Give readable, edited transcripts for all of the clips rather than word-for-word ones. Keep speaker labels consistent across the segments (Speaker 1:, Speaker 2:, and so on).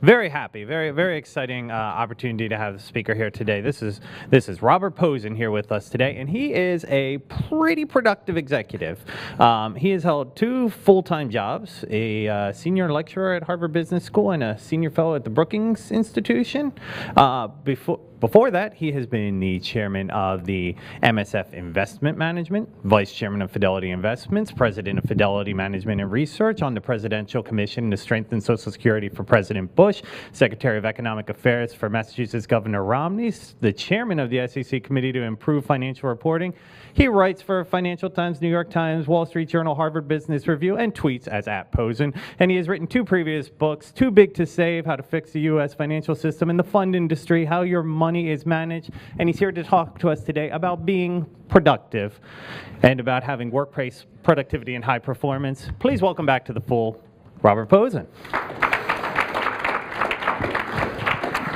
Speaker 1: Very happy, very exciting opportunity to have the speaker here today. This is Robert Pozen here with us today, and he is a pretty productive executive. He has held 2 full-time jobs, a senior lecturer at Harvard Business School and a senior fellow at the Brookings Institution. Before that, he has been the chairman of the MSF Investment Management, vice chairman of Fidelity Investments, president of Fidelity Management and Research on the Presidential Commission to Strengthen Social Security for President Bush, secretary of Economic Affairs for Massachusetts Governor Romney, the chairman of the SEC Committee to Improve Financial Reporting. He writes for Financial Times, New York Times, Wall Street Journal, Harvard Business Review, and tweets as @Pozen. And he has written 2 previous books, Too Big to Save, How to Fix the U.S. Financial System and the Fund Industry, How Your Money is Managed. And he's here to talk to us today about being productive and about having workplace productivity and high performance. Please welcome back to the full Robert Pozen.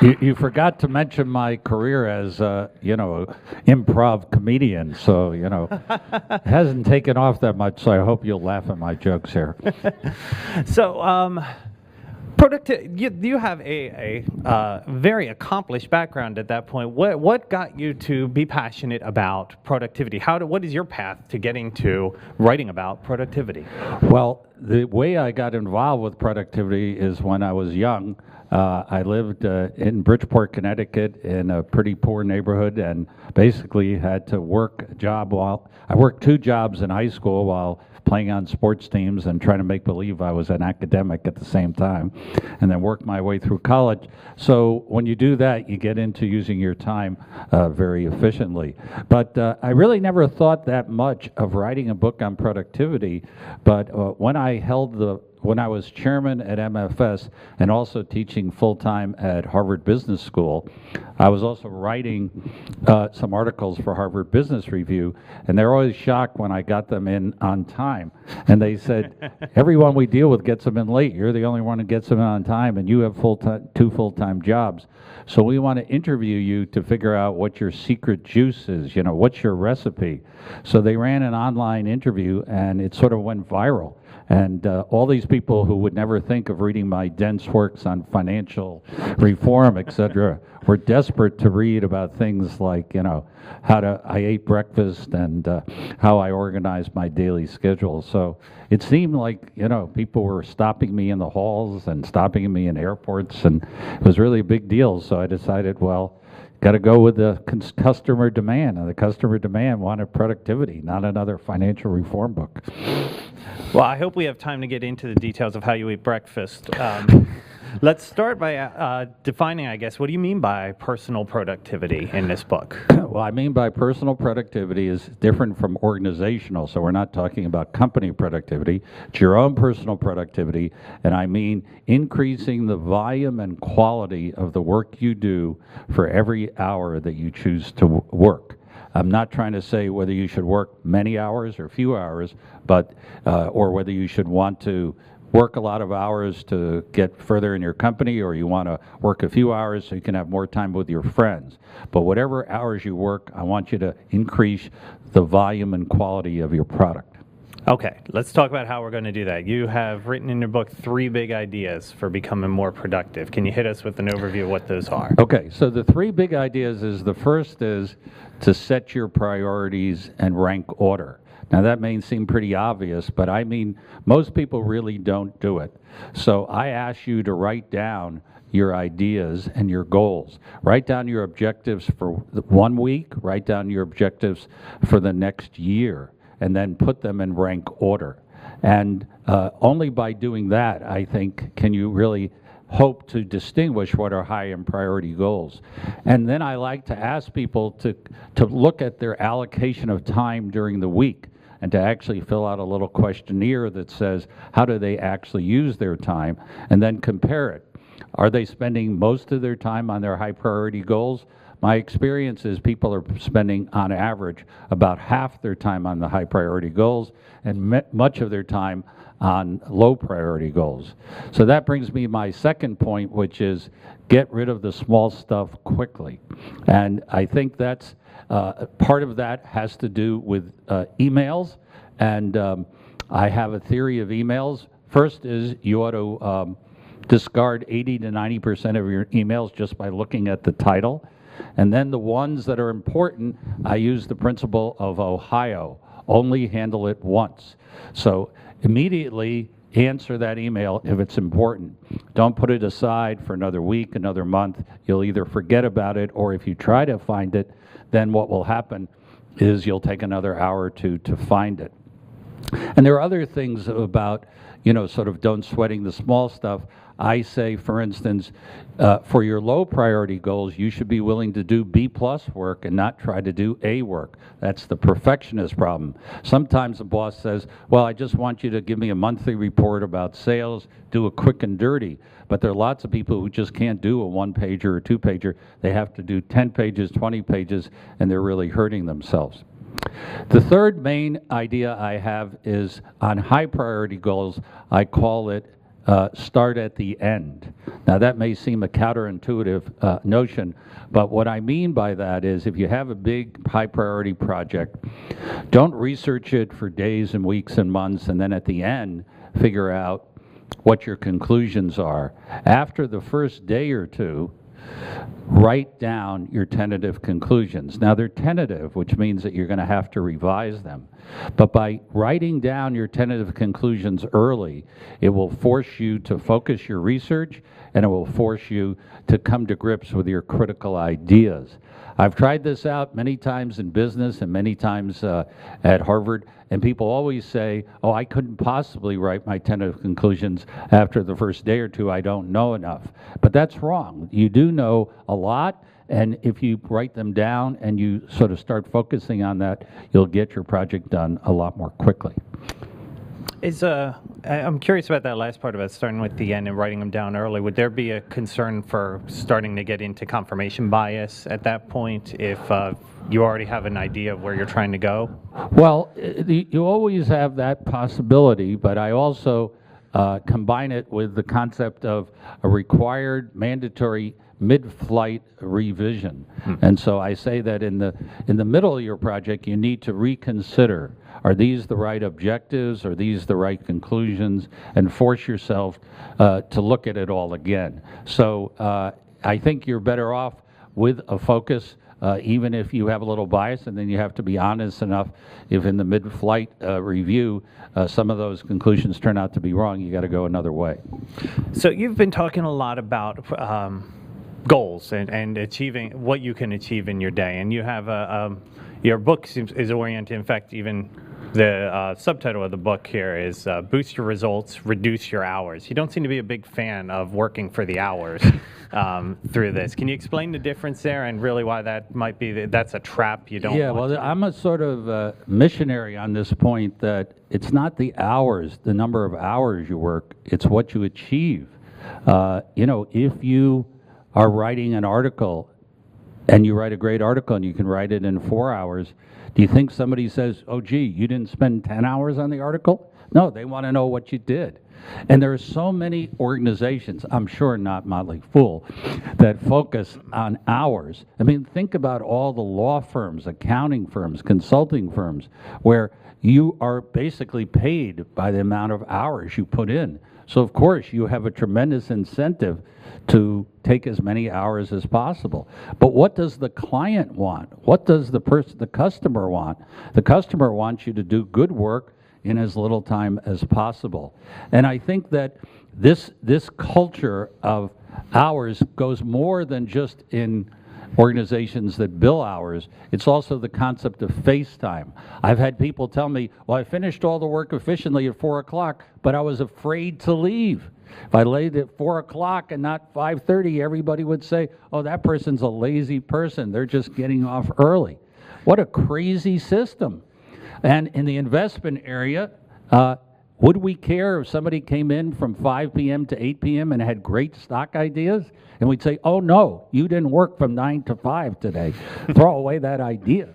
Speaker 2: You forgot to mention my career as, improv comedian, so, it hasn't taken off that much, so I hope you'll laugh at my jokes here.
Speaker 1: So, you have a very accomplished background at that point. What got you to be passionate about productivity? What is your path to getting to writing about productivity?
Speaker 2: Well, the way I got involved with productivity is when I was young. I lived in Bridgeport, Connecticut, in a pretty poor neighborhood, and basically had to work a job I worked 2 jobs in high school while playing on sports teams and trying to make believe I was an academic at the same time, and then worked my way through college. So when you do that, you get into using your time very efficiently. But I really never thought that much of writing a book on productivity, but when I was chairman at MFS and also teaching full-time at Harvard Business School, I was also writing some articles for Harvard Business Review, and they're always shocked when I got them in on time. And they said, everyone we deal with gets them in late. You're the only one who gets them in on time, and you have 2 full-time jobs. So we want to interview you to figure out what your secret juice is, what's your recipe. So they ran an online interview, and it sort of went viral. And all these people who would never think of reading my dense works on financial reform, et cetera, were desperate to read about things like, I ate breakfast and how I organized my daily schedule. So it seemed like, people were stopping me in the halls and stopping me in airports, and it was really a big deal. So I decided, well, got to go with the customer demand, and the customer demand wanted productivity, not another financial reform book.
Speaker 1: Well, I hope we have time to get into the details of how you eat breakfast. Let's start by defining, I guess, what do you mean by personal productivity in this book?
Speaker 2: Well, I mean by personal productivity is different from organizational, so we're not talking about company productivity. It's your own personal productivity, and I mean increasing the volume and quality of the work you do for every hour that you choose to work. I'm not trying to say whether you should work many hours or few hours, but or whether you should want to work a lot of hours to get further in your company, or you want to work a few hours so you can have more time with your friends. But whatever hours you work, I want you to increase the volume and quality of your product.
Speaker 1: Okay, let's talk about how we're going to do that. You have written in your book 3 big ideas for becoming more productive. Can you hit us with an overview of what those are?
Speaker 2: Okay, so the 3 big ideas is, the first is to set your priorities and rank order. Now that may seem pretty obvious, but I mean, most people really don't do it. So I ask you to write down your ideas and your goals. Write down your objectives for 1 week, write down your objectives for the next year, and then put them in rank order. And only by doing that, I think, can you really hope to distinguish what are high and priority goals. And then I like to ask people to look at their allocation of time during the week, and to actually fill out a little questionnaire that says, how do they actually use their time, and then compare it. Are they spending most of their time on their high priority goals? My experience is people are spending, on average, about half their time on the high priority goals and much of their time on low priority goals. So that brings me to my second point, which is get rid of the small stuff quickly. And I think that's part of that has to do with emails. And I have a theory of emails. First is you ought to discard 80 to 90% of your emails just by looking at the title. And then the ones that are important, I use the principle of Ohio. Only handle it once. So immediately answer that email if it's important. Don't put it aside for another week, another month. You'll either forget about it, or if you try to find it, then what will happen is you'll take another hour or two to find it. And there are other things about, sort of don't sweating the small stuff. I say, for instance, for your low priority goals, you should be willing to do B+ work and not try to do A work. That's the perfectionist problem. Sometimes the boss says, well, I just want you to give me a monthly report about sales, do a quick and dirty. But there are lots of people who just can't do a 1-pager or 2-pager. They have to do 10 pages, 20 pages, and they're really hurting themselves. The third main idea I have is on high priority goals, I call it start at the end. Now that may seem a counterintuitive notion, but what I mean by that is if you have a big high priority project, don't research it for days and weeks and months and then at the end figure out what your conclusions are. After the first day or two, write down your tentative conclusions. Now they're tentative, which means that you're going to have to revise them. But by writing down your tentative conclusions early, it will force you to focus your research and it will force you to come to grips with your critical ideas. I've tried this out many times in business and many times at Harvard, and people always say, oh, I couldn't possibly write my tentative conclusions after the first day or two. I don't know enough. But that's wrong. You do know a lot, and if you write them down and you sort of start focusing on that, you'll get your project done a lot more quickly.
Speaker 1: I'm curious about that last part about starting with the end and writing them down early. Would there be a concern for starting to get into confirmation bias at that point if you already have an idea of where you're trying to go?
Speaker 2: Well, you always have that possibility, but I also combine it with the concept of a required mandatory mid-flight revision. And so I say that in the middle of your project, you need to reconsider, are these the right objectives? Are these the right conclusions? And force yourself to look at it all again. So I think you're better off with a focus, even if you have a little bias, and then you have to be honest enough if in the mid-flight review some of those conclusions turn out to be wrong, you got to go another way.
Speaker 1: So you've been talking a lot about goals and achieving what you can achieve in your day, and you have your book is oriented, in fact, even the subtitle of the book here is Boost Your Results, Reduce Your Hours. You don't seem to be a big fan of working for the hours through this. Can you explain the difference there and really why that might be, that's a trap you don't want?
Speaker 2: Yeah, well, I'm a sort of missionary on this point that it's not the hours, the number of hours you work, it's what you achieve. If you are writing an article and you write a great article and you can write it in 4 hours, do you think somebody says, oh, gee, you didn't spend 10 hours on the article? No, they want to know what you did. And there are so many organizations, I'm sure not Motley Fool, that focus on hours. I mean, think about all the law firms, accounting firms, consulting firms, where you are basically paid by the amount of hours you put in. So, of course, you have a tremendous incentive to take as many hours as possible. But what does the client want? What does the customer want? The customer wants you to do good work in as little time as possible. And I think that this culture of hours goes more than just in organizations that bill hours. It's also the concept of face time. I've had people tell me, well, I finished all the work efficiently at 4 o'clock, but I was afraid to leave. If I laid at 4 o'clock and not 5:30, everybody would say, oh, that person's a lazy person. They're just getting off early. What a crazy system. And in the investment area, would we care if somebody came in from 5 p.m. to 8 p.m. and had great stock ideas? And we'd say, oh, no, you didn't work from 9 to 5 today. Throw away that idea.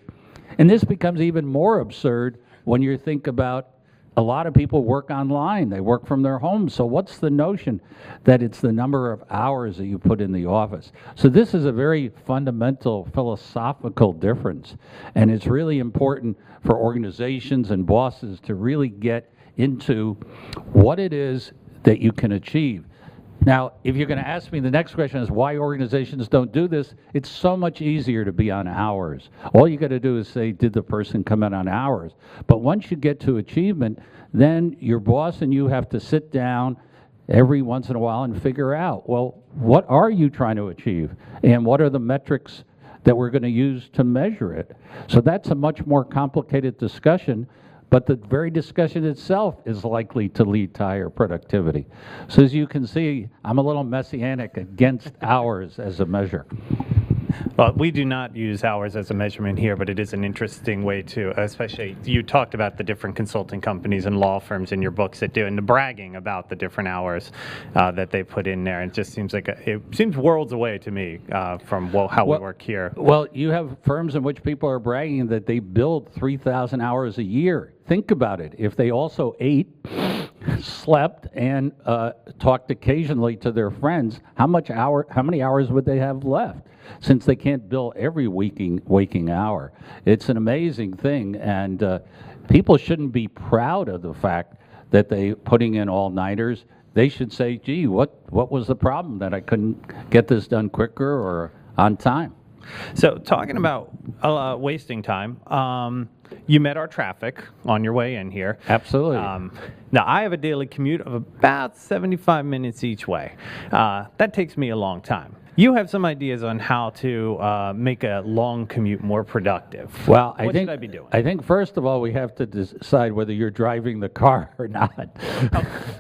Speaker 2: And this becomes even more absurd when you think about a lot of people work online. They work from their homes. So what's the notion that it's the number of hours that you put in the office? So this is a very fundamental philosophical difference. And it's really important for organizations and bosses to really get into what it is that you can achieve. Now, if you're going to ask me, the next question is why organizations don't do this. It's so much easier to be on hours. All you got to do is say, did the person come in on hours? But once you get to achievement, then your boss and you have to sit down every once in a while and figure out, well, what are you trying to achieve? And what are the metrics that we're going to use to measure it? So that's a much more complicated discussion. But the very discussion itself is likely to lead to higher productivity. So as you can see, I'm a little messianic against hours as a measure.
Speaker 1: Well, we do not use hours as a measurement here, but it is an interesting way to, especially you talked about the different consulting companies and law firms in your books that do, and the bragging about the different hours that they put in there. And it just seems like it seems worlds away to me from how we work here.
Speaker 2: Well, you have firms in which people are bragging that they build 3,000 hours a year. Think about it. If they also ate, slept, and talked occasionally to their friends, how many hours would they have left? Since they can't bill every waking hour. It's an amazing thing, and people shouldn't be proud of the fact that they putting in all-nighters. They should say, gee, what was the problem that I couldn't get this done quicker or on time?
Speaker 1: So talking about wasting time, you met our traffic on your way in here.
Speaker 2: Absolutely.
Speaker 1: Now, I have a daily commute of about 75 minutes each way. That takes me a long time. You have some ideas on how to make a long commute more productive.
Speaker 2: Well,
Speaker 1: what should I be doing?
Speaker 2: I think first of all we have to decide whether you're driving the car or not.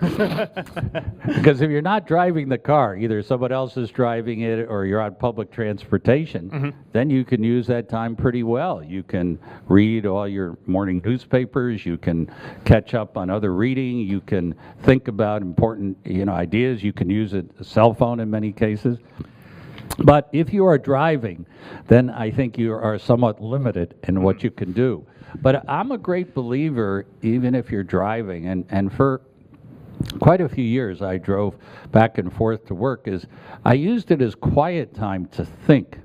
Speaker 2: Because if you're not driving the car, either someone else is driving it or you're on public transportation, then you can use that time pretty well. You can read all your morning newspapers. You can catch up on other reading. You can think about important ideas. You can use a cell phone in many cases. But if you are driving, then I think you are somewhat limited in what you can do. But I'm a great believer, even if you're driving, and for quite a few years I drove back and forth to work, is I used it as quiet time to think.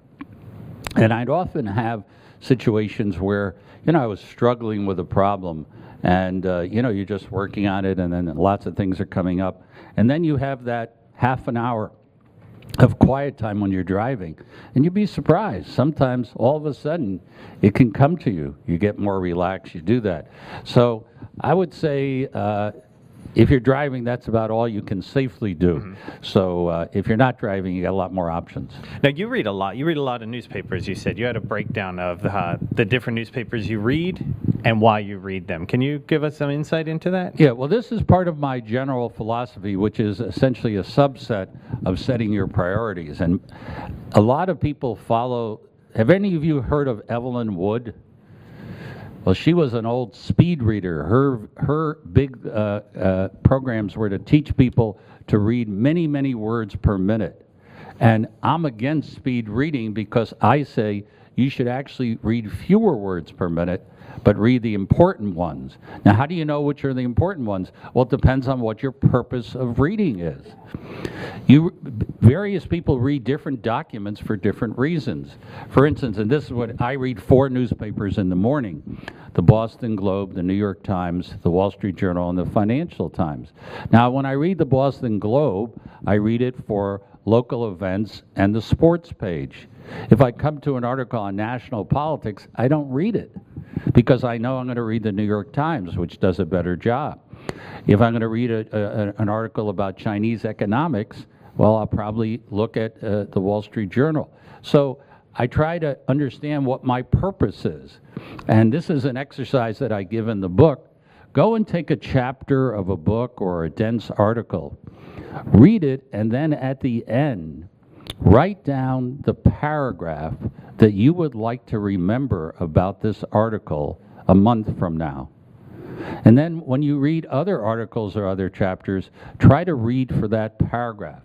Speaker 2: And I'd often have situations where, I was struggling with a problem, and, you're just working on it, and then lots of things are coming up. And then you have that half an hour of quiet time when you're driving, and you'd be surprised. Sometimes all of a sudden it can come to you. You get more relaxed, you do that. So I would say if you're driving, that's about all you can safely do. So if you're not driving, you got a lot more options.
Speaker 1: Now, you read a lot. You read a lot of newspapers, you said. You had a breakdown of the different newspapers you read and why you read them. Can you give us some insight into that?
Speaker 2: Yeah, well, this is part of my general philosophy, which is essentially a subset of setting your priorities. And a lot of people follow. Have any of you heard of Evelyn Wood? Well, she was an old speed reader. Her big programs were to teach people to read many, many words per minute. And I'm against speed reading because I say you should actually read fewer words per minute, but read the important ones. Now, how do you know which are the important ones? Well, it depends on what your purpose of reading is. Various people read different documents for different reasons. For instance, and this is what I read 4 newspapers in the morning: the Boston Globe, the New York Times, the Wall Street Journal, and the Financial Times. Now, when I read the Boston Globe, I read it for local events and the sports page. If I come to an article on national politics, I don't read it because I know I'm going to read the New York Times, which does a better job. If I'm going to read an article about Chinese economics, well, I'll probably look at the Wall Street Journal. So I try to understand what my purpose is. And this is an exercise that I give in the book. Go and take a chapter of a book or a dense article, read it, and then at the end, write down the paragraph that you would like to remember about this article a month from now. And then when you read other articles or other chapters, try to read for that paragraph.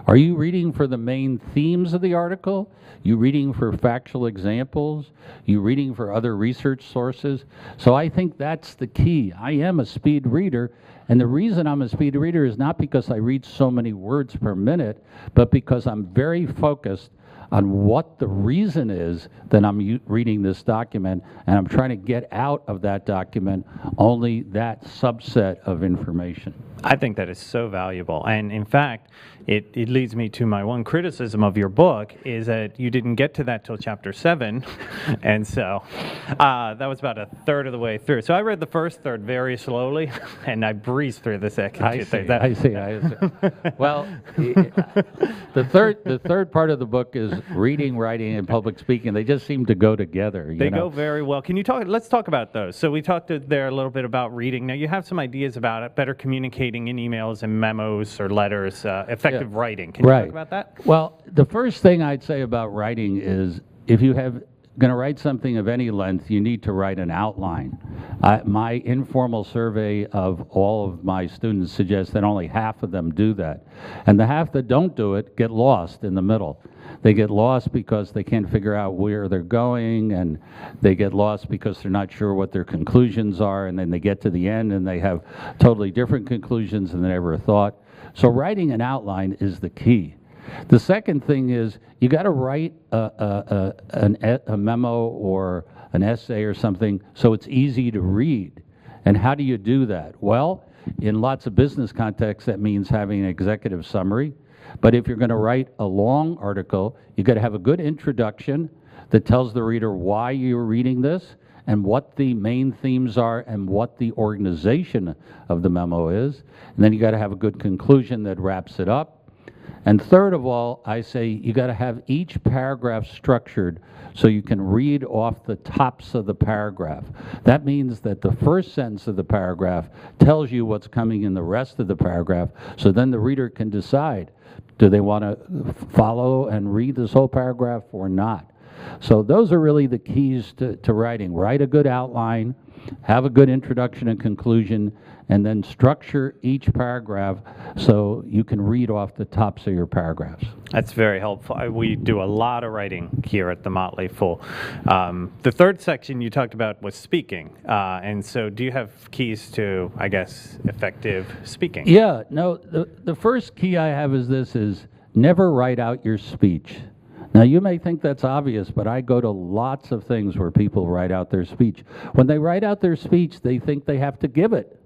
Speaker 2: Are you reading for the main themes of the article? You reading for factual examples? You reading for other research sources? So I think that's the key. I am a speed reader, and the reason I'm a speed reader is not because I read so many words per minute, but because I'm very focused on what the reason is that I'm reading this document, and I'm trying to get out of that document only that subset of information.
Speaker 1: I think that is so valuable. And in fact, it leads me to my one criticism of your book is that you didn't get to that till chapter 7. And so that was about a third of the way through. So I read the first third very slowly, and I breezed through the second two thirds.
Speaker 2: I see. Well, the third part of the book is reading, writing, and public speaking. They just seem to go together.
Speaker 1: They go very well. Let's talk about those. So we talked there a little bit about reading. Now you have some ideas about it, better communicating in emails and memos or letters, effective writing. Can you talk about that?
Speaker 2: Well, the first thing I'd say about writing is if you have going to write something of any length, you need to write an outline. My informal survey of all of my students suggests that only half of them do that. And the half that don't do it get lost in the middle. They get lost because they can't figure out where they're going, and they get lost because they're not sure what their conclusions are, and then they get to the end and they have totally different conclusions than they ever thought. So writing an outline is the key. The second thing is you got to write a memo or an essay or something so it's easy to read. And how do you do that? Well, in lots of business contexts, that means having an executive summary. But if you're going to write a long article, you got to have a good introduction that tells the reader why you're reading this and what the main themes are and what the organization of the memo is. And then you got to have a good conclusion that wraps it up. And third of all, I say you got to have each paragraph structured so you can read off the tops of the paragraph. That means that the first sentence of the paragraph tells you what's coming in the rest of the paragraph, so then the reader can decide, do they want to follow and read this whole paragraph or not? So those are really the keys to writing. Write a good outline, have a good introduction and conclusion, and then structure each paragraph so you can read off the tops of your paragraphs.
Speaker 1: That's very helpful. We do a lot of writing here at the Motley Fool. The third section you talked about was speaking. And so do you have keys to, I guess, effective speaking?
Speaker 2: Yeah, no, the first key I have is never write out your speech. Now, you may think that's obvious, but I go to lots of things where people write out their speech. When they write out their speech, they think they have to give it,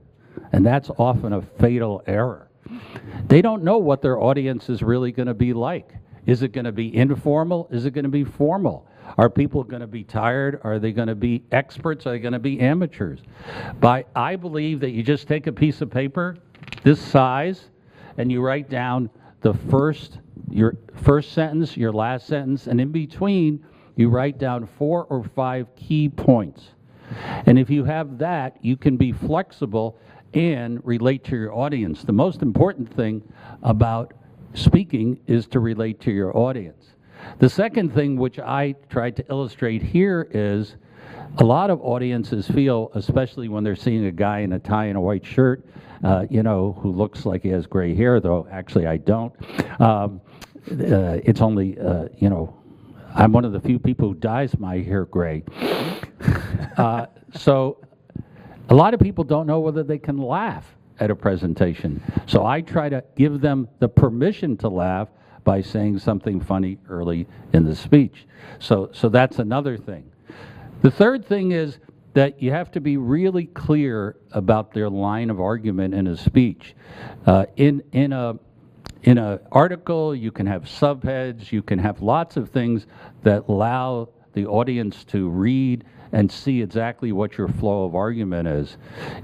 Speaker 2: and that's often a fatal error. They don't know what their audience is really going to be like. Is it going to be informal? Is it going to be formal? Are people going to be tired? Are they going to be experts? Are they going to be amateurs? I believe that you just take a piece of paper this size, and you write down your first sentence, your last sentence, and in between, you write down 4 or 5 key points. And if you have that, you can be flexible and relate to your audience. The most important thing about speaking is to relate to your audience. The second thing which I tried to illustrate here is a lot of audiences feel, especially when they're seeing a guy in a tie and a white shirt, who looks like he has gray hair, though actually I don't. It's only, I'm one of the few people who dyes my hair gray. So a lot of people don't know whether they can laugh at a presentation. So I try to give them the permission to laugh by saying something funny early in the speech. So that's another thing. The third thing is that you have to be really clear about their line of argument in a speech. In an article, you can have subheads, you can have lots of things that allow the audience to read and see exactly what your flow of argument is.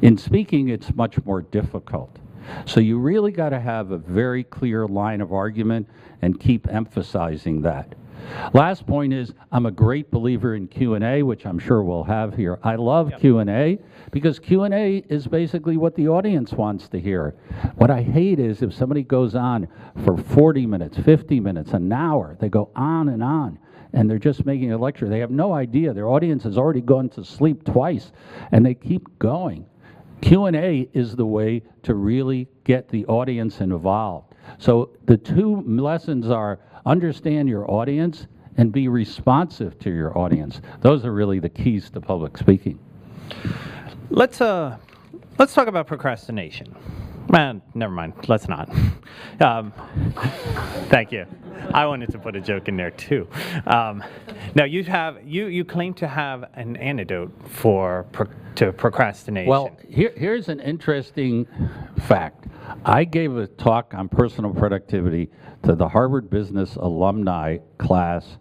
Speaker 2: In speaking, it's much more difficult. So you really got to have a very clear line of argument and keep emphasizing that. Last point is, I'm a great believer in Q&A, which I'm sure we'll have here. I love Q&A because Q&A is basically what the audience wants to hear. What I hate is if somebody goes on for 40 minutes, 50 minutes, an hour, they go on, and they're just making a lecture. They have no idea. Their audience has already gone to sleep twice, and they keep going. Q&A is the way to really get the audience involved. So the two lessons are understand your audience and be responsive to your audience. Those are really the keys to public speaking.
Speaker 1: Let's talk about procrastination. Man, never mind. Let's not. Um, Thank you. I wanted to put a joke in there too. Now you claim to have an antidote to procrastination.
Speaker 2: Well, here's an interesting fact. I gave a talk on personal productivity to the Harvard Business alumni class.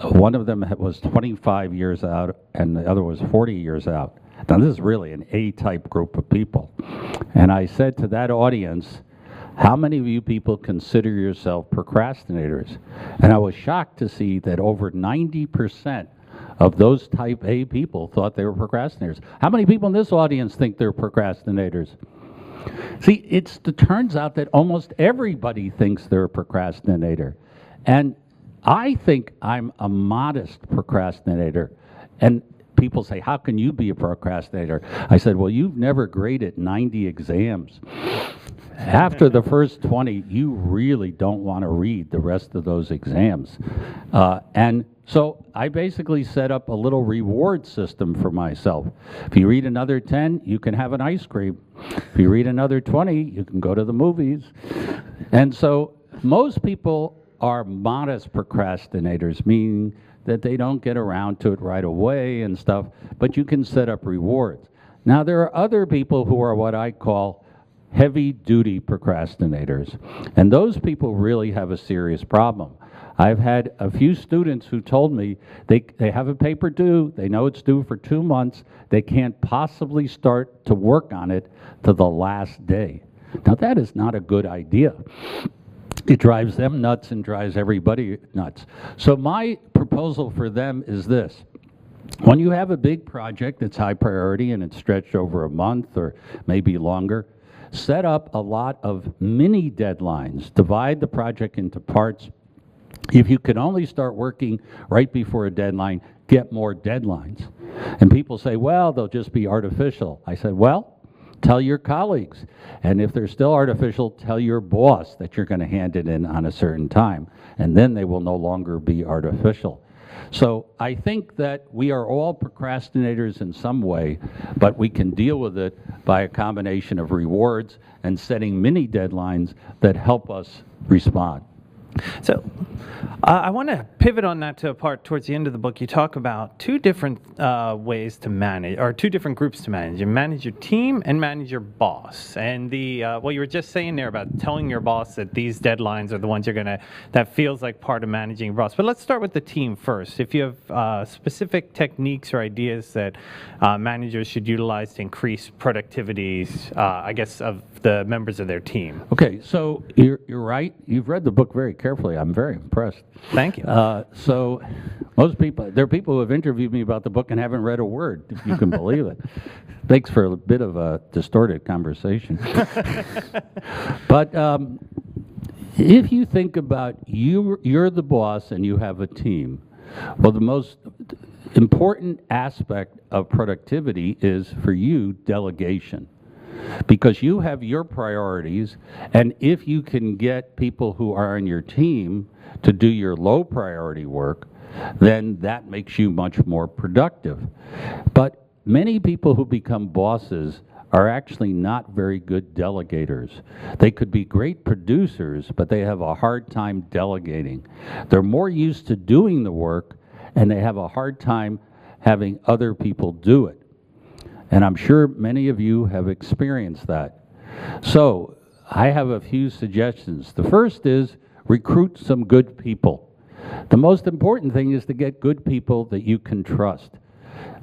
Speaker 2: One of them was 25 years out, and the other was 40 years out. Now, this is really an A-type group of people. And I said to that audience, how many of you people consider yourself procrastinators? And I was shocked to see that over 90% of those type A people thought they were procrastinators. How many people in this audience think they're procrastinators? See, it turns out that almost everybody thinks they're a procrastinator. And I think I'm a modest procrastinator. And people say, how can you be a procrastinator? I said, well, you've never graded 90 exams. After the first 20, you really don't want to read the rest of those exams. And so I basically set up a little reward system for myself. If you read another 10, you can have an ice cream. If you read another 20, you can go to the movies. And so most people are modest procrastinators, meaning that they don't get around to it right away and stuff, but you can set up rewards. Now, there are other people who are what I call heavy-duty procrastinators, and those people really have a serious problem. I've had a few students who told me they have a paper due, they know it's due for 2 months, they can't possibly start to work on it to the last day. Now, that is not a good idea. It drives them nuts and drives everybody nuts. So my proposal for them is this. When you have a big project that's high priority and it's stretched over a month or maybe longer, set up a lot of mini deadlines. Divide the project into parts. If you can only start working right before a deadline, get more deadlines. And people say, well, they'll just be artificial. I said, well, tell your colleagues. And if they're still artificial, tell your boss that you're going to hand it in on a certain time. And then they will no longer be artificial. So I think that we are all procrastinators in some way, but we can deal with it by a combination of rewards and setting mini deadlines that help us respond.
Speaker 1: So I want to pivot on that to a part towards the end of the book. You talk about two different ways to manage, or two different groups to manage. You manage your team and manage your boss. And what you were just saying there about telling your boss that these deadlines are the ones that feels like part of managing your boss. But let's start with the team first. If you have specific techniques or ideas that managers should utilize to increase productivities, I guess, of the members of their team.
Speaker 2: Okay, so you're right. You've read the book very carefully. I'm very impressed.
Speaker 1: Thank you.
Speaker 2: So most people, there are people who have interviewed me about the book and haven't read a word, if you can believe it. Makes for a bit of a distorted conversation. But if you think about you're the boss and you have a team, well, the most important aspect of productivity is for you delegation. Because you have your priorities, and if you can get people who are on your team to do your low priority work, then that makes you much more productive. But many people who become bosses are actually not very good delegators. They could be great producers, but they have a hard time delegating. They're more used to doing the work, and they have a hard time having other people do it. And I'm sure many of you have experienced that. So I have a few suggestions. The first is recruit some good people. The most important thing is to get good people that you can trust.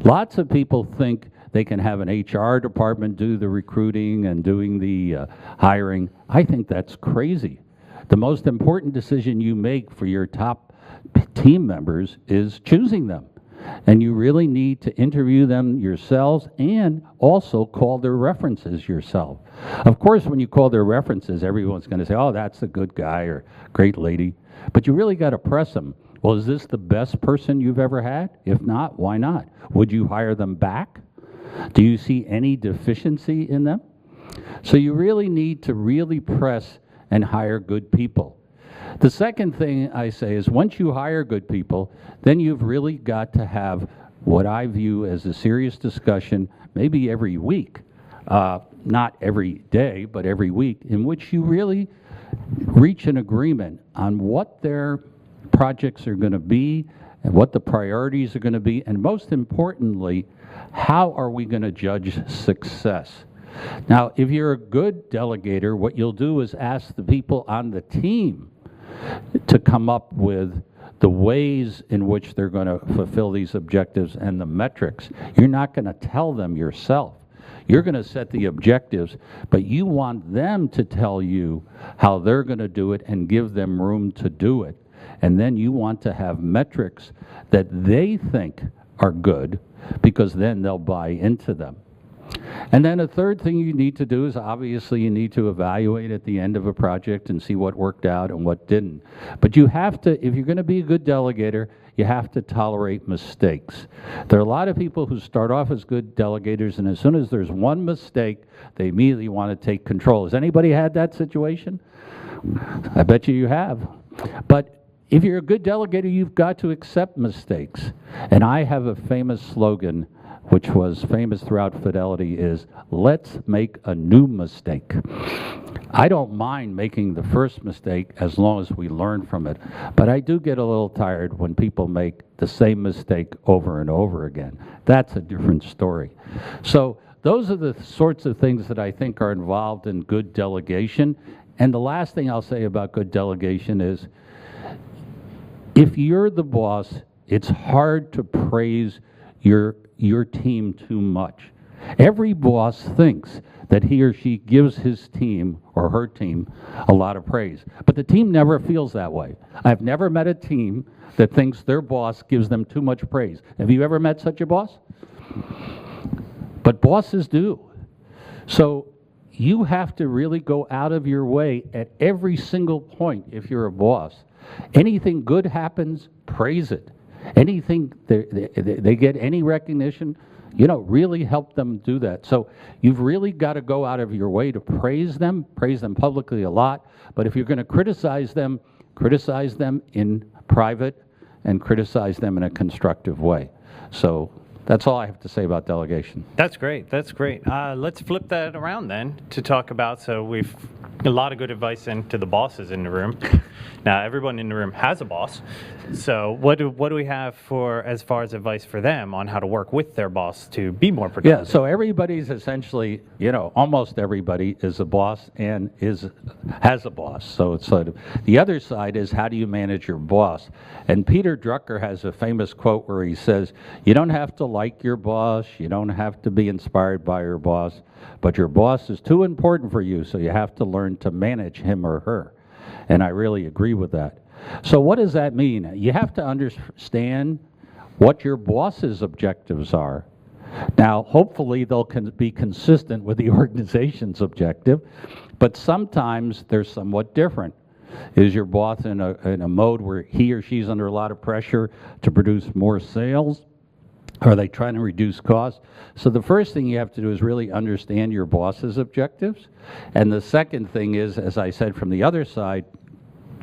Speaker 2: Lots of people think they can have an HR department do the recruiting and doing the hiring. I think that's crazy. The most important decision you make for your top team members is choosing them. And you really need to interview them yourselves and also call their references yourself. Of course, when you call their references, everyone's going to say, oh, that's a good guy or great lady. But you really got to press them. Well, is this the best person you've ever had? If not, why not? Would you hire them back? Do you see any deficiency in them? So you really need to really press and hire good people. The second thing I say is once you hire good people, then you've really got to have what I view as a serious discussion, maybe every week. not every day, but every week, in which you really reach an agreement on what their projects are going to be and what the priorities are going to be, and most importantly, how are we going to judge success? Now, if you're a good delegator, what you'll do is ask the people on the team to come up with the ways in which they're going to fulfill these objectives and the metrics. You're not going to tell them yourself. You're going to set the objectives, but you want them to tell you how they're going to do it and give them room to do it. And then you want to have metrics that they think are good, because then they'll buy into them. And then a third thing you need to do is, obviously, you need to evaluate at the end of a project and see what worked out and what didn't. But you have to, if you're going to be a good delegator, you have to tolerate mistakes. There are a lot of people who start off as good delegators, and as soon as there's one mistake, they immediately want to take control. Has anybody had that situation? I bet you have. But if you're a good delegator, you've got to accept mistakes. And I have a famous slogan, which was famous throughout Fidelity, is, let's make a new mistake. I don't mind making the first mistake as long as we learn from it, but I do get a little tired when people make the same mistake over and over again. That's a different story. So those are the sorts of things that I think are involved in good delegation. And the last thing I'll say about good delegation is, if you're the boss, it's hard to praise your team too much. Every boss thinks that he or she gives his team or her team a lot of praise, but the team never feels that way. I've never met a team that thinks their boss gives them too much praise. Have you ever met such a boss? But bosses do. So you have to really go out of your way at every single point if you're a boss. Anything good happens, praise it. Anything they get any recognition, really help them do that. So you've really got to go out of your way to praise them publicly a lot. But if you're going to criticize them in private and criticize them in a constructive way. So that's all I have to say about delegation.
Speaker 1: That's great. That's great. Let's flip that around then to talk about, so we've a lot of good advice into the bosses in the room. Now, everyone in the room has a boss. So what do we have for, as far as advice for them on how to work with their boss to be more productive?
Speaker 2: Yeah, so everybody's essentially, almost everybody is a boss and has a boss. So it's sort of, the other side is, how do you manage your boss? And Peter Drucker has a famous quote where he says, you don't have to like your boss, you don't have to be inspired by your boss, but your boss is too important for you, so you have to learn to manage him or her. And I really agree with that. So what does that mean? You have to understand what your boss's objectives are. Now, hopefully they'll be consistent with the organization's objective, but sometimes they're somewhat different. Is your boss in a mode where he or she's under a lot of pressure to produce more sales? Are they trying to reduce costs? So the first thing you have to do is really understand your boss's objectives. And the second thing is, as I said from the other side,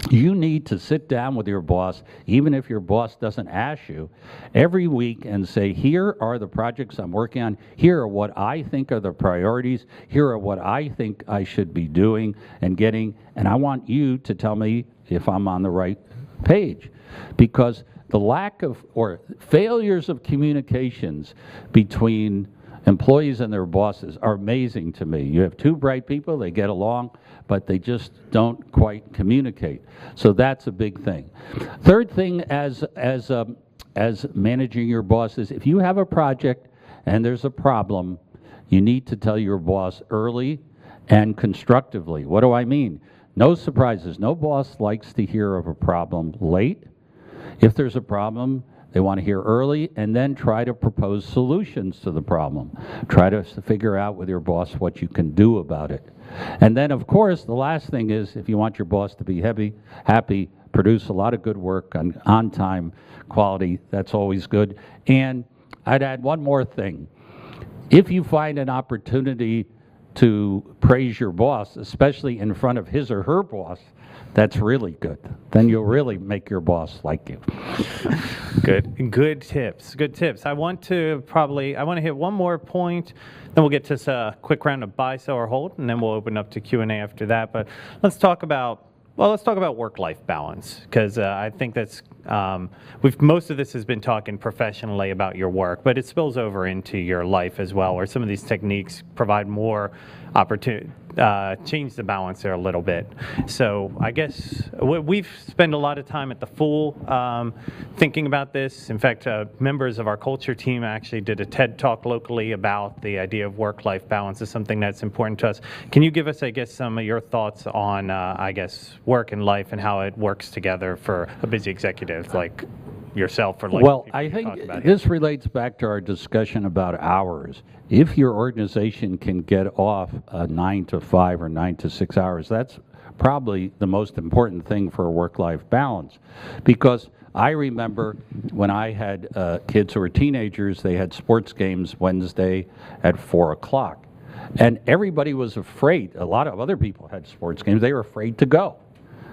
Speaker 2: you need to sit down with your boss, even if your boss doesn't ask you, every week and say, here are the projects I'm working on, here are what I think are the priorities, here are what I think I should be doing and getting, and I want you to tell me if I'm on the right page. Because the lack of, or failures of communications between employees and their bosses are amazing to me. You have two bright people, they get along, but they just don't quite communicate. So that's a big thing. Third thing, as managing your bosses, if you have a project and there's a problem, you need to tell your boss early and constructively. What do I mean? No surprises. No boss likes to hear of a problem late. If there's a problem, they want to hear early, and then try to propose solutions to the problem. Try to figure out with your boss what you can do about it. And then, of course, the last thing is, if you want your boss to be happy, produce a lot of good work on time, quality, that's always good. And I'd add one more thing. If you find an opportunity to praise your boss, especially in front of his or her boss, that's really good. Then you'll really make your boss like you.
Speaker 1: Good tips. Good tips. I want to hit one more point, then we'll get to a quick round of buy, sell, or hold, and then we'll open up to Q&A after that. But let's talk about work-life balance, because I think that's most of this has been talking professionally about your work, but it spills over into your life as well, where some of these techniques provide more opportunity, change the balance there a little bit. So I guess we've spent a lot of time at the Fool thinking about this. In fact, members of our culture team actually did a TED Talk locally about the idea of work-life balance as something that's important to us. Can you give us, I guess, some of your thoughts on, work and life and how it works together for a busy executive like yourself? Or like
Speaker 2: well, I think this relates back to our discussion about hours. If your organization can get off 9 to 5 or 9 to 6 hours, that's probably the most important thing for a work-life balance. Because I remember when I had kids who were teenagers, they had sports games Wednesday at 4 o'clock. And everybody was afraid. A lot of other people had sports games. They were afraid to go.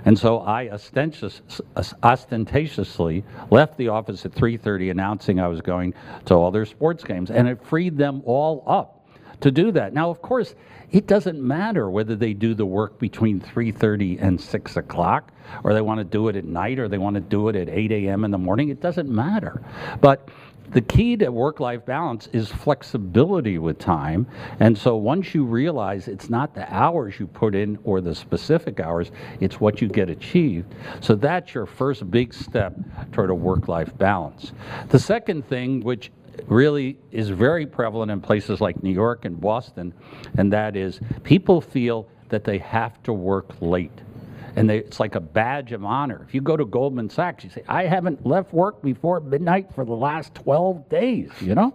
Speaker 2: And so I ostentatiously left the office at 3:30 announcing I was going to all their sports games, and it freed them all up to do that. Now, of course, it doesn't matter whether they do the work between 3:30 and 6 o'clock, or they want to do it at night, or they want to do it at 8 a.m. in the morning. It doesn't matter. But the key to work-life balance is flexibility with time. And so once you realize it's not the hours you put in or the specific hours, it's what you get achieved. So that's your first big step toward a work-life balance. The second thing, which really is very prevalent in places like New York and Boston, and that is people feel that they have to work late. And it's like a badge of honor. If you go to Goldman Sachs, you say, I haven't left work before midnight for the last 12 days, you know?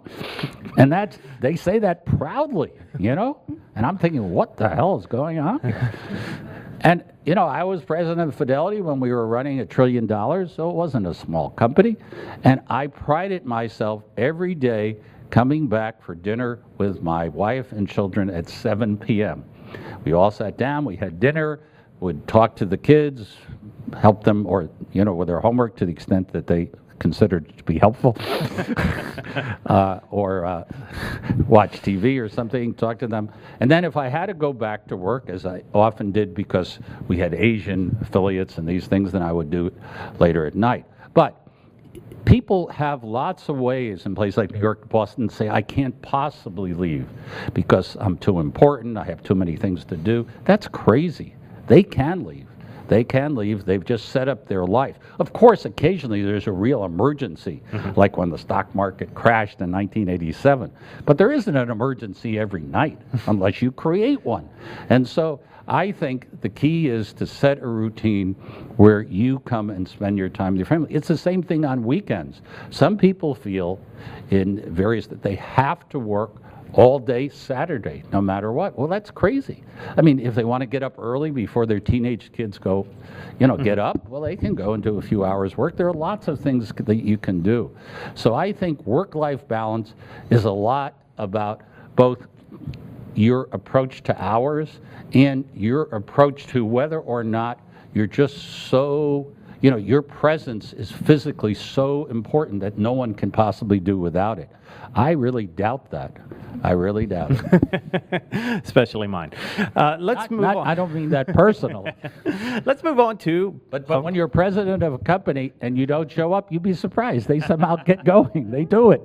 Speaker 2: And they say that proudly, you know? And I'm thinking, what the hell is going on here? And, you know, I was president of Fidelity when we were running $1 trillion, so it wasn't a small company. And I prided myself every day coming back for dinner with my wife and children at 7 p.m. We all sat down, we had dinner, would talk to the kids, help them, or, you know, with their homework to the extent that they considered it to be helpful, or watch TV or something, talk to them. And then if I had to go back to work, as I often did because we had Asian affiliates and these things, then I would do it later at night. But people have lots of ways in places like New York, Boston, say, I can't possibly leave because I'm too important, I have too many things to do. That's crazy. They can leave. They can leave. They've just set up their life. Of course, occasionally there's a real emergency, like when the stock market crashed in 1987. But there isn't an emergency every night unless you create one. And so I think the key is to set a routine where you come and spend your time with your family. It's the same thing on weekends. Some people feel that they have to work all day Saturday, no matter what. Well, that's crazy. I mean, if they want to get up early before their teenage kids go, you know, get up, well, they can go and do a few hours work. There are lots of things that you can do. So I think work-life balance is a lot about both your approach to hours and your approach to whether or not you're just so, you know, your presence is physically so important that no one can possibly do without it. I really doubt that. I really doubt it.
Speaker 1: Especially mine. Let's move on.
Speaker 2: I don't mean that personally.
Speaker 1: Let's move on to...
Speaker 2: But when you're president of a company and you don't show up, you'd be surprised. They somehow get going. They do it.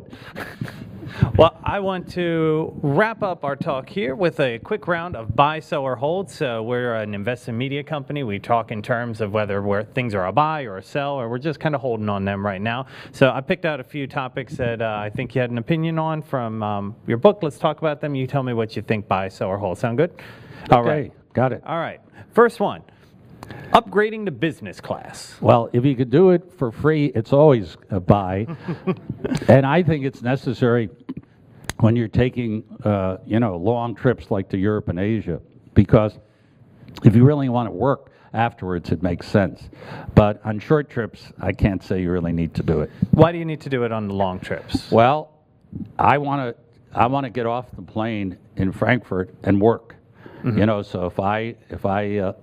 Speaker 1: Well, I want to wrap up our talk here with a quick round of buy, sell, or hold. So we're an investment media company. We talk in terms of whether things are a buy or a sell, or we're just kind of holding on them right now. So I picked out a few topics that I think you had an opinion on from your book. Let's talk about them. You tell me what you think buy, sell, or hold. Sound good? All right.
Speaker 2: Got it.
Speaker 1: All right. First one. Upgrading to business class.
Speaker 2: Well, if you could do it for free, it's always a buy. And I think it's necessary when you're taking, long trips like to Europe and Asia, because if you really want to work afterwards, it makes sense. But on short trips, I can't say you really need to do it.
Speaker 1: Why do you need to do it on the long trips?
Speaker 2: Well, I want to I want to get off the plane in Frankfurt and work. You know, so if I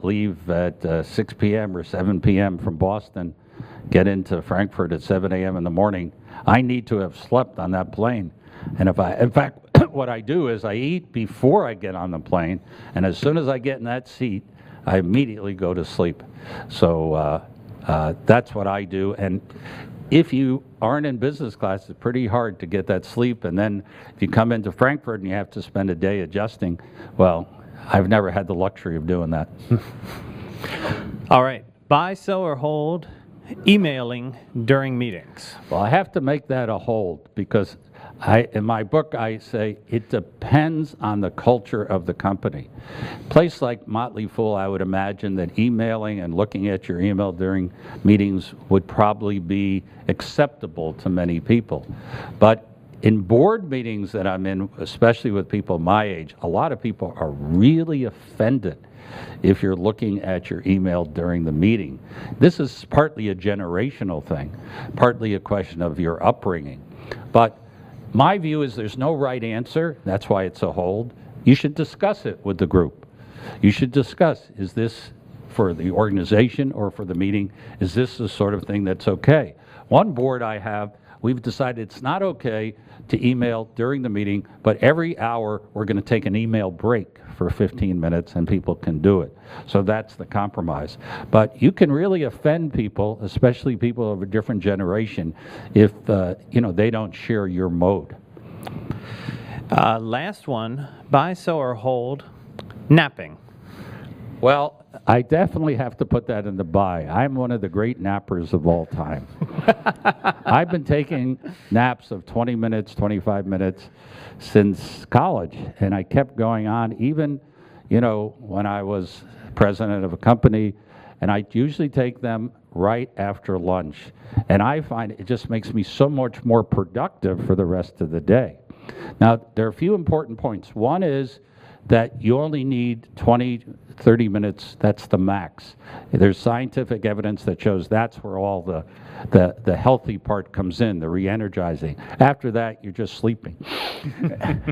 Speaker 2: leave at 6 p.m. or 7 p.m. from Boston, get into Frankfurt at 7 a.m. in the morning, I need to have slept on that plane. And in fact, what I do is I eat before I get on the plane, and as soon as I get in that seat, I immediately go to sleep. So that's what I do. And if you aren't in business class, it's pretty hard to get that sleep. And then if you come into Frankfurt and you have to spend a day adjusting, well, I've never had the luxury of doing that.
Speaker 1: All right. Buy, sell, or hold emailing during meetings.
Speaker 2: Well, I have to make that a hold because in my book, I say it depends on the culture of the company. A place like Motley Fool, I would imagine that emailing and looking at your email during meetings would probably be acceptable to many people. But in board meetings that I'm in, especially with people my age, a lot of people are really offended if you're looking at your email during the meeting. This is partly a generational thing, partly a question of your upbringing. But my view is there's no right answer. That's why it's a hold. You should discuss it with the group. You should discuss, is this for the organization or for the meeting? Is this the sort of thing that's okay? One board I have, we've decided it's not okay to email during the meeting, but every hour we're going to take an email break for 15 minutes and people can do it. So that's the compromise. But you can really offend people, especially people of a different generation, if they don't share your mode.
Speaker 1: Last one, buy, sell, or hold napping.
Speaker 2: Well, I definitely have to put that in the buy. I'm one of the great nappers of all time. I've been taking naps of 20 minutes, 25 minutes since college, and I kept going on even, when I was president of a company, and I usually take them right after lunch. And I find it just makes me so much more productive for the rest of the day. Now, there are a few important points. One is that you only need 20, 30 minutes, that's the max. There's scientific evidence that shows that's where all the healthy part comes in, the re-energizing. After that, you're just sleeping.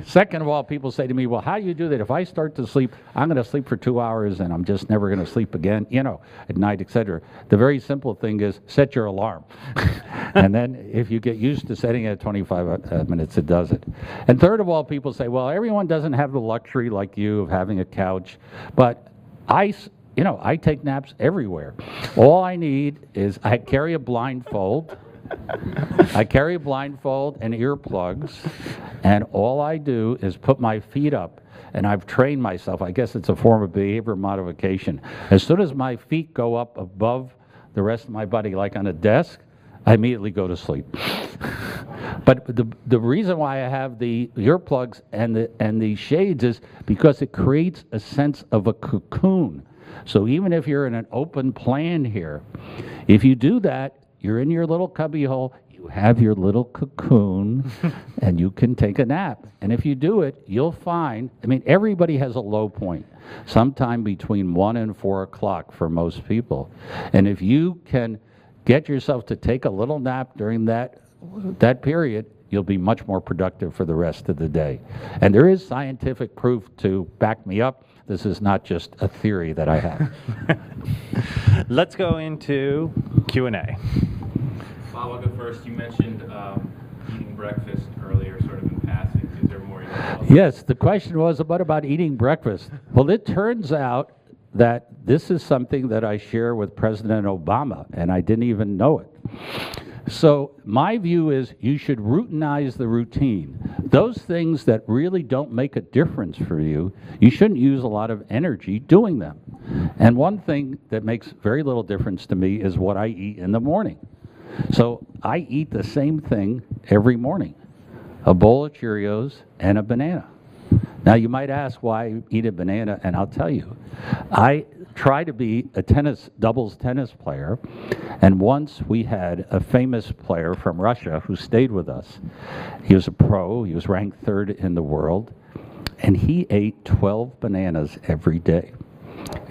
Speaker 2: Second of all, people say to me, well, how do you do that? If I start to sleep, I'm going to sleep for 2 hours and I'm just never going to sleep again, at night, etc. The very simple thing is set your alarm. And then if you get used to setting it at 25 minutes, it does it. And third of all, people say, well, everyone doesn't have the luxury like you of having a couch, but I take naps everywhere. All I need is I carry a blindfold. I carry a blindfold and earplugs, and all I do is put my feet up, and I've trained myself. I guess it's a form of behavior modification. As soon as my feet go up above the rest of my body, like on a desk, I immediately go to sleep. But the reason why I have the earplugs and the shades is because it creates a sense of a cocoon. So even if you're in an open plan here, if you do that, you're in your little cubbyhole, you have your little cocoon, and you can take a nap. And if you do it, you'll find, everybody has a low point, sometime between 1 and 4 o'clock for most people. And if you can get yourself to take a little nap during that period, you'll be much more productive for the rest of the day. And there is scientific proof to back me up. This is not just a theory that I have.
Speaker 1: Let's go into Q&A.
Speaker 3: Bob, I'll go first. You mentioned eating breakfast earlier, sort of in passing. Is there more you want to tell us?
Speaker 2: Yes, the question was about eating breakfast. Well, it turns out that this is something that I share with President Obama, and I didn't even know it. So my view is you should routinize the routine. Those things that really don't make a difference for you, you shouldn't use a lot of energy doing them. And one thing that makes very little difference to me is what I eat in the morning. So I eat the same thing every morning, a bowl of Cheerios and a banana. Now you might ask why I eat a banana, and I'll tell you. I try to be a doubles tennis player, and once we had a famous player from Russia who stayed with us. He was a pro, he was ranked 3rd in the world, and he ate 12 bananas every day.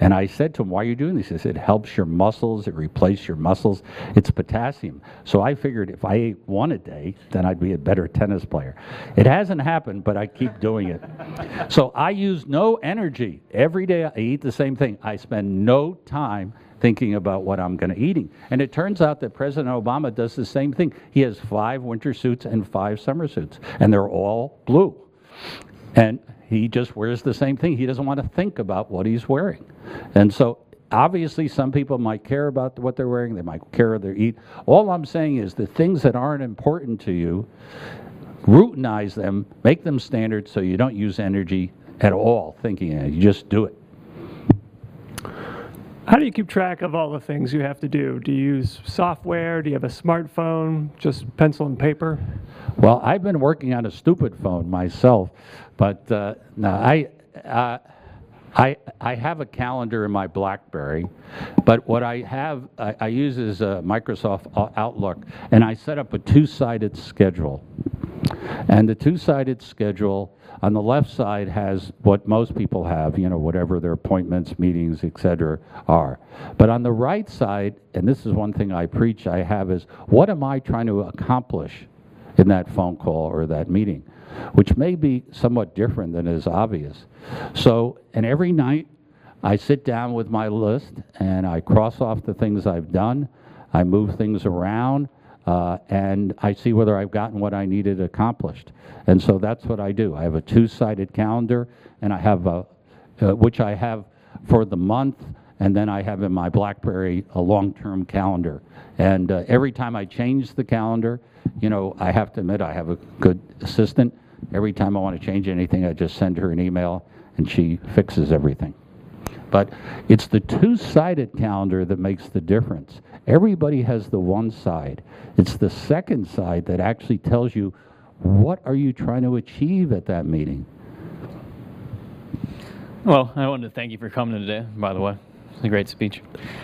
Speaker 2: And I said to him, why are you doing this? He said, it helps your muscles, it replaces your muscles, it's potassium. So I figured if I ate one a day, then I'd be a better tennis player. It hasn't happened, but I keep doing it. So I use no energy. Every day I eat the same thing. I spend no time thinking about what I'm going to eating. And it turns out that President Obama does the same thing. He has 5 winter suits and 5 summer suits, and they're all blue. And he just wears the same thing. He doesn't want to think about what he's wearing. And so obviously some people might care about what they're wearing. They might care what they eat. All I'm saying is the things that aren't important to you, routinize them, make them standard so you don't use energy at all thinking it. You just do it.
Speaker 4: How do you keep track of all the things you have to do? Do you use software? Do you have a smartphone? Just pencil and paper?
Speaker 2: Well, I've been working on a stupid phone myself, but no, I have a calendar in my BlackBerry, but what I have, I use is Microsoft Outlook, and I set up a 2-sided schedule. And the 2-sided schedule on the left side has what most people have, you know, whatever their appointments, meetings, etc. are. But on the right side, and this is one thing I preach, I have is, what am I trying to accomplish in that phone call or that meeting? Which may be somewhat different than is obvious. So, and every night I sit down with my list and I cross off the things I've done, I move things around, and I see whether I've gotten what I needed accomplished. And so that's what I do. I have a 2-sided calendar, and I have a, which I have for the month, and then I have in my BlackBerry a long-term calendar. And every time I change the calendar, you know, I have to admit I have a good assistant. Every time I want to change anything, I just send her an email, and she fixes everything. But it's the 2-sided calendar that makes the difference. Everybody has the one side. It's the second side that actually tells you what are you trying to achieve at that meeting.
Speaker 5: Well, I wanted to thank you for coming today, by the way. It's a great speech.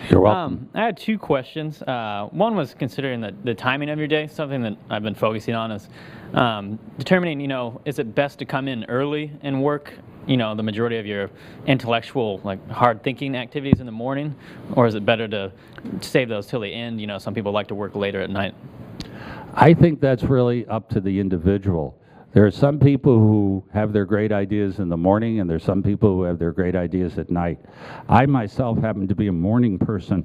Speaker 2: You're welcome.
Speaker 5: I had 2 questions. One was considering the timing of your day. Something that I've been focusing on is determining, you know, is it best to come in early and work, you know, the majority of your intellectual, like hard thinking activities in the morning, or is it better to save those till the end? You know, some people like to work later at night.
Speaker 2: I think that's really up to the individual. There are some people who have their great ideas in the morning, and there's some people who have their great ideas at night. I myself happen to be a morning person,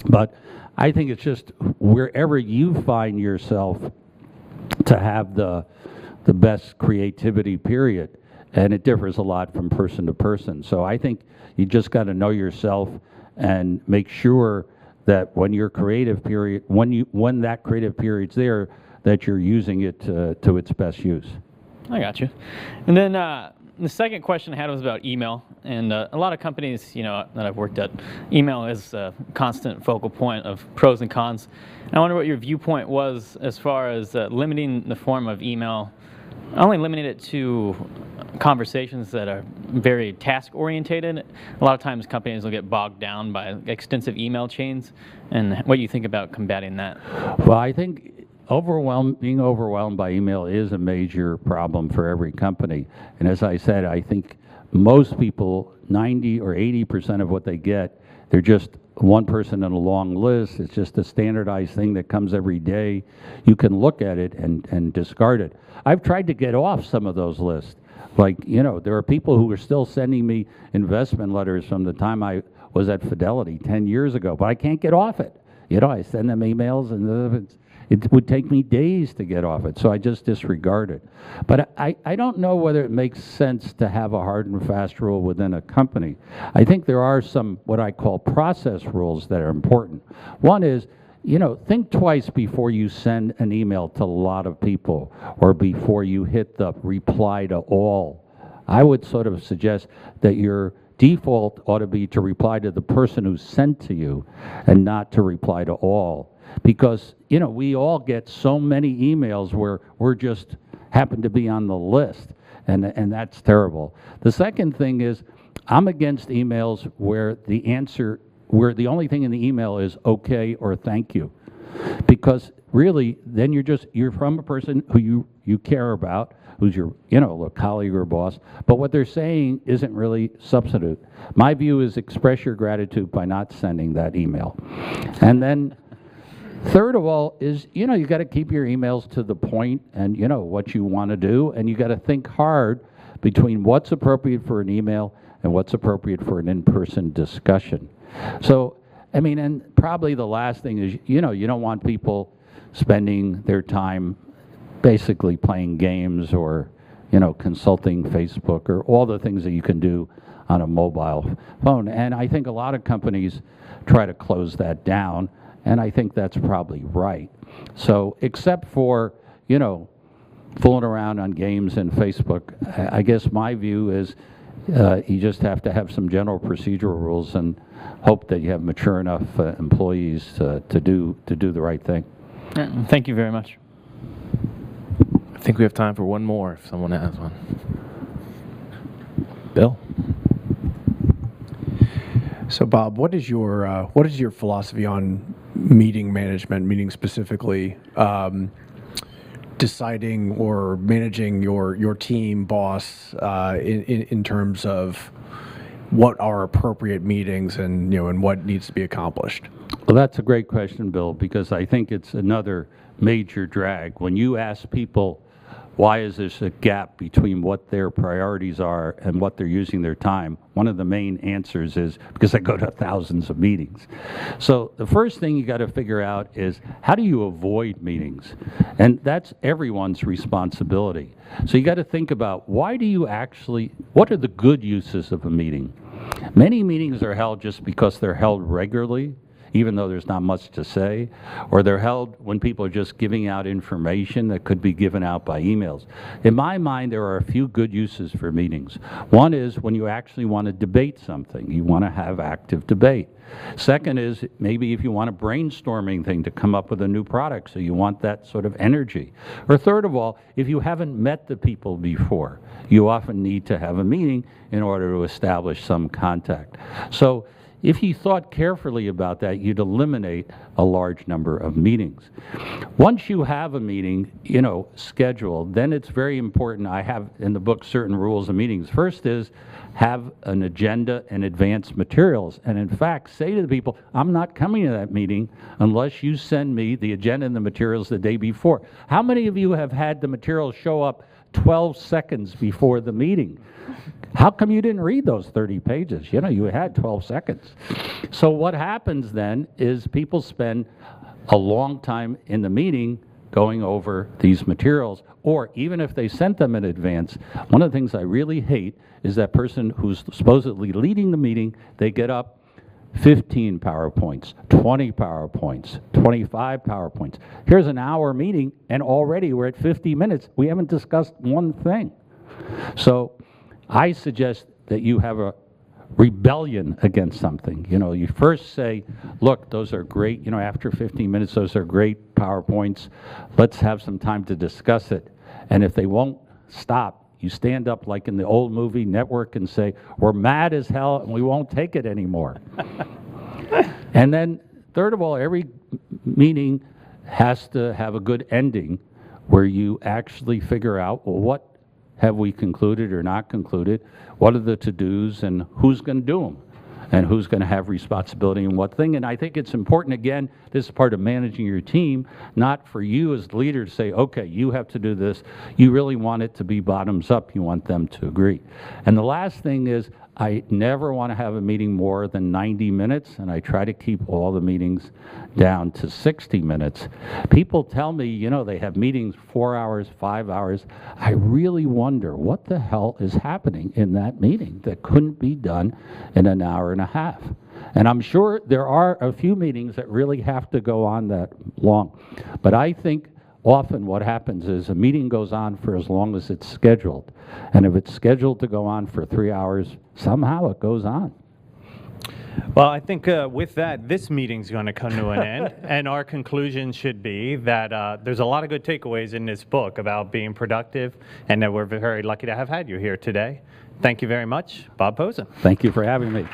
Speaker 2: but I think it's just wherever you find yourself to have the best creativity, period. And it differs a lot from person to person. So I think you just got to know yourself and make sure that when your creative period, when that creative period's there, that you're using it to its best use.
Speaker 5: I got you. And then the second question I had was about email. And a lot of companies, you know, that I've worked at, email is a constant focal point of pros and cons. And I wonder what your viewpoint was as far as limiting the form of email, only limiting it to conversations that are very task orientated. A lot of times companies will get bogged down by extensive email chains. And what do you think about combating that?
Speaker 2: Well, I think being overwhelmed by email is a major problem for every company. And as I said, I think most people, 90 or 80% of what they get, they're just one person in a long list. It's just a standardized thing that comes every day. You can look at it and discard it. I've tried to get off some of those lists. Like, you know, there are people who are still sending me investment letters from the time I was at Fidelity 10 years ago, but I can't get off it. You know, I send them emails and it would take me days to get off it, so I just disregard it. But I don't know whether it makes sense to have a hard and fast rule within a company. I think there are some what I call process rules that are important. One is, you know, think twice before you send an email to a lot of people or before you hit the reply to all. I would sort of suggest that your default ought to be to reply to the person who sent to you and not to reply to all. Because, you know, we all get so many emails where we're just happen to be on the list, and that's terrible. The second thing is, I'm against emails where the only thing in the email is okay or thank you. Because really, then you're from a person who you care about, who's your, a colleague or boss, but what they're saying isn't really substantive. My view is express your gratitude by not sending that email. And then third of all is, you got to keep your emails to the point and, what you want to do, and you got to think hard between what's appropriate for an email and what's appropriate for an in-person discussion. So, and probably the last thing is, you don't want people spending their time basically playing games or, consulting Facebook or all the things that you can do on a mobile phone. And I think a lot of companies try to close that down, and I think that's probably right. So except for, fooling around on games and Facebook, I guess my view is you just have to have some general procedural rules and hope that you have mature enough employees to do the right thing.
Speaker 5: Thank you very much.
Speaker 6: I think we have time for one more if someone has one. Bill?
Speaker 7: So, Bob, what is your philosophy on meeting management, meaning specifically deciding or managing your team, boss, in terms of what are appropriate meetings and and what needs to be accomplished?
Speaker 2: Well, that's a great question, Bill, because I think it's another major drag. When you ask people, why is there a gap between what their priorities are and what they're using their time? One of the main answers is because I go to thousands of meetings. So the first thing you got to figure out is how do you avoid meetings? And that's everyone's responsibility. So you got to think about what are the good uses of a meeting? Many meetings are held just because they're held regularly, even though there's not much to say, or they're held when people are just giving out information that could be given out by emails. In my mind, there are a few good uses for meetings. One is when you actually want to debate something. You want to have active debate. Second is maybe if you want a brainstorming thing to come up with a new product, so you want that sort of energy. Or third of all, if you haven't met the people before, you often need to have a meeting in order to establish some contact. So if you thought carefully about that, you'd eliminate a large number of meetings. Once you have a meeting, scheduled, then it's very important. I have in the book certain rules of meetings. First is have an agenda and advance materials. And in fact, say to the people, I'm not coming to that meeting unless you send me the agenda and the materials the day before. How many of you have had the materials show up 12 seconds before the meeting? How come you didn't read those 30 pages? You had 12 seconds. So what happens then is people spend a long time in the meeting going over these materials, or even if they sent them in advance, one of the things I really hate is that person who's supposedly leading the meeting, they get up 15 PowerPoints, 20 PowerPoints, 25 PowerPoints. Here's an hour meeting, and already we're at 50 minutes. We haven't discussed one thing. So I suggest that you have a rebellion against something. You first say, look, those are great, after 15 minutes, those are great PowerPoints. Let's have some time to discuss it. And if they won't stop, you stand up like in the old movie Network and say, we're mad as hell and we won't take it anymore. And then third of all, every meeting has to have a good ending where you actually figure out, well, what have we concluded or not concluded? What are the to-dos and who's going to do them? And who's going to have responsibility in what thing? And I think it's important, again, this is part of managing your team, not for you as the leader to say, okay, you have to do this. You really want it to be bottoms up. You want them to agree. And the last thing is, I never want to have a meeting more than 90 minutes, and I try to keep all the meetings down to 60 minutes. People tell me, they have meetings 4 hours, 5 hours. I really wonder what the hell is happening in that meeting that couldn't be done in an hour and a half. And I'm sure there are a few meetings that really have to go on that long. But I think often what happens is a meeting goes on for as long as it's scheduled. And if it's scheduled to go on for 3 hours, somehow it goes on.
Speaker 1: Well, I think with that, this meeting's going to come to an end, and our conclusion should be that there's a lot of good takeaways in this book about being productive, and that we're very lucky to have had you here today. Thank you very much, Bob Pozen.
Speaker 2: Thank you for having me.